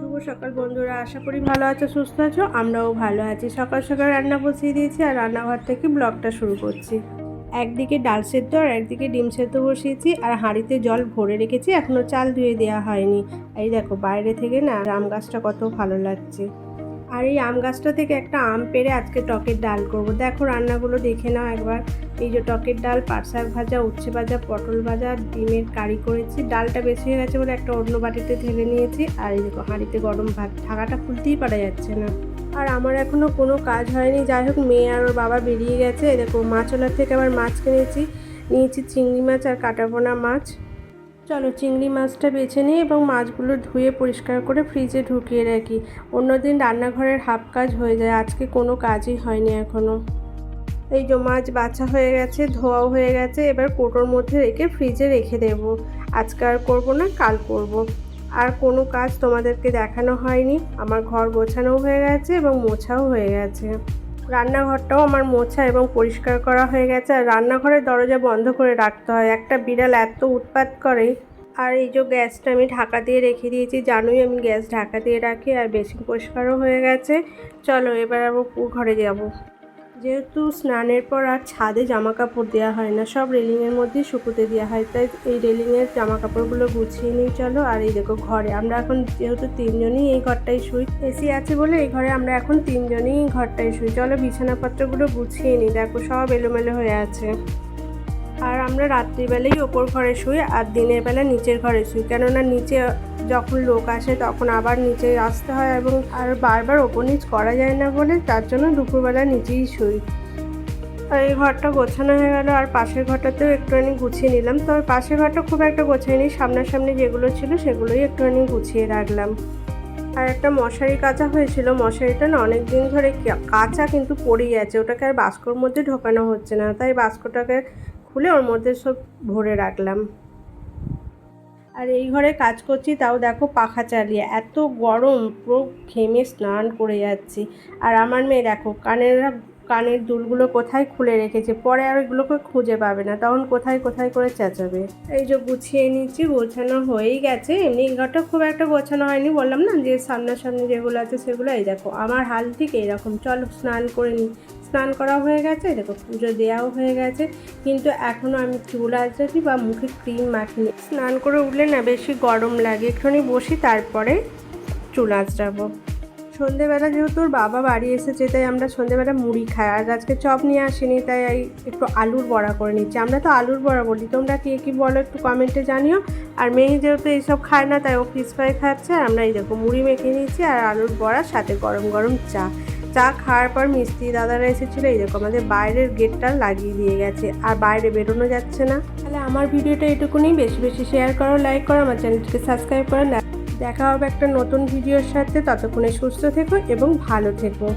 শুভ সকাল বন্ধুরা, আশা করি ভালো আছো, সুস্থ আছো। আমরাও ভালো আছি। সকাল সকাল রান্না বসিয়ে দিয়েছি আর রান্নাঘর থেকে ব্লগটা শুরু করছি। একদিকে ডাল সেদ্ধ আর একদিকে ডিম সেদ্ধ বসিয়েছি আর হাঁড়িতে জল ভরে রেখেছি, এখনও চাল ধুয়ে দেওয়া হয়নি। এই দেখো বাইরে থেকে না আম গাছটা কত ভালো লাগছে। আর এই আম গাছটা থেকে একটা আম পেড়ে আজকে টকের ডাল করব। দেখো রান্নাগুলো দেখে নাও একবার। এই যে টকের ডাল, পাট শাক ভাজা, উচ্ছে ভাজা, পটল ভাজা, ডিমের কারি করেছি। ডালটা বেশি হয়ে গেছে বলে একটা অন্য বাটিতে ঢেলে নিয়েছি। আর এই দেখো হাঁড়িতে গরম ভাত, ঢাকাটা খুলতেই পারা যাচ্ছে না। আর আমার এখনও কোনো কাজ হয়নি। যাই হোক, মেয়ে আর ওর বাবা বেরিয়ে গেছে। দেখো মাছওয়ালার থেকে আবার মাছ নিয়েছি চিংড়ি মাছ আর কাটাপোনা মাছ। চলো চিংড়ি মাছটা বেছে নিই এবং মাছগুলো ধুয়ে পরিষ্কার করে ফ্রিজে ঢুকিয়ে রাখি। অন্যদিন রান্নাঘরের হাফ কাজ হয়ে যায়, আজকে কোনো কাজই হয়নি এখনও। এই যে মাছ বাছা হয়ে গেছে, ধোয়াও হয়ে গেছে। এবার কৌটোর মধ্যে রেখে ফ্রিজে রেখে দেব। আজকে আর করবো না, কাল করব। আর কোনো কাজ তোমাদেরকে দেখানো হয়নি। আমার ঘর গোছানোও হয়ে গেছে এবং মোছাও হয়ে গেছে। রান্নাঘরটাও আমার মোছা এবং পরিষ্কার করা হয়ে গেছে। আর রান্নাঘরের দরজা বন্ধ করে রাখতে হয়, একটা বিড়াল এত উৎপাত করে। আর এই যে গ্যাসটা আমি ঢাকা দিয়ে রেখে দিয়েছি, জানোই আমি গ্যাস ঢাকা দিয়ে রাখি। আর বেসিন পরিষ্কারও হয়ে গেছে। চলো এবার আবার ঘরে যাব। যেহেতু স্নানের পর আর ছাদে জামা কাপড় দেওয়া হয় না, সব রেলিংয়ের মধ্যেই শুকোতে দেওয়া হয়, তাই এই রেলিংয়ের জামা কাপড়গুলো গুছিয়ে নিই। চলো। আর এই দেখো ঘরে আমরা এখন যেহেতু তিনজনই এই ঘরটায় শুই, এসি আছে বলে এই ঘরে আমরা এখন তিনজনই এই ঘরটায় শুই। চলো বিছানাপত্রগুলো গুছিয়ে নিই। দেখো সব এলোমেলো হয়ে আছে। আর আমরা রাত্রিবেলাই ওপর ঘরে শুই আর দিনের বেলা নিচের ঘরে শুই, কেননা নিচে যখন লোক আসে তখন আবার নিচে আসতে হয় এবং আর বারবার ওপর নিচ করা যায় না বলে তার জন্য দুপুরবেলা নিচেই শুই। আর এই ঘরটা গোছানো হয়ে গেল। আর পাশের ঘরটাতেও একটুখানি গুছিয়ে নিলাম। তবে পাশের ঘরটা খুব একটা গোছাইনি, সামনাসামনি যেগুলো ছিল সেগুলোই একটুখানি গুছিয়ে রাখলাম। আর একটা মশারি কাচা হয়েছিল, মশারিটা না অনেক দিন ধরে কাচা কিন্তু পড়েই আছে, ওটাকে আর বাস্কর মধ্যে ঢোকানো হচ্ছে না, তাই বাস্কটাকে খুলে ওর মধ্যে সব ভরে রাখলাম। আর এই ঘরে কাজ করছি, তাও দেখো পাখা চালিয়ে, এত গরম, পুরো ঘেমে স্নান করে যাচ্ছি। আর আমার মেয়ে দেখো কানের দুলগুলো কোথায় খুলে রেখেছে, পরে আর ওইগুলোকে খুঁজে পাবে না, তখন কোথায় কোথায় করে চেঁচাবে। এই যে গুছিয়ে নিচ্ছি, গোছানো হয়েই গেছে। এমনি ঘরটা খুব একটা গোছানো হয়নি, বললাম না যে সামনাসামনি যেগুলো আছে সেগুলো। এই দেখো আমার হাল ঠিক এইরকম। চলো স্নান করে নিই। স্নান করা হয়ে গেছে, দেখো পুজো দেওয়াও হয়ে গেছে, কিন্তু এখনও আমি চুল আঁচড়াচ্ছি বা মুখে ক্রিম মাখিনি। স্নান করে উঠলে না বেশি গরম লাগে, একটুখানি বসি তারপরে চুল আঁচড়াবো। সন্ধেবেলা যেহেতু ওর বাবা বাড়ি এসেছে, তাই আমরা সন্ধেবেলা মুড়ি খাই। আর আজকে চপ নিয়ে আসিনি, তাই একটু আলুর বড়া করে নিচ্ছি। আমরা তো আলুর বড়া বলি, তোমরা কি বলো একটু কমেন্টে জানিও। আর মেয়ে যেহেতু এইসব খায় না, তাই ও ফিশ ফ্রাই খাচ্ছে। আর আমরা এই দেখো মুড়ি মেখে নিচ্ছি আর আলুর বড়ার সাথে গরম গরম চা খাওয়ার পর মিস্ত্রি দাদারা এসেছিলো। এই দেখো আমাদের বাইরের গেটটা লাগিয়ে দিয়ে গেছে, আর বাইরে বেরোনো যাচ্ছে না। তাহলে আমার ভিডিওটা এটুকুনি। বেশি বেশি শেয়ার করো, লাইক করো, আমার চ্যানেলটিকে সাবস্ক্রাইব করো। দেখা হবে একটা নতুন ভিডিওর সাথে। ততক্ষণে সুস্থ থেকো এবং ভালো থেকো।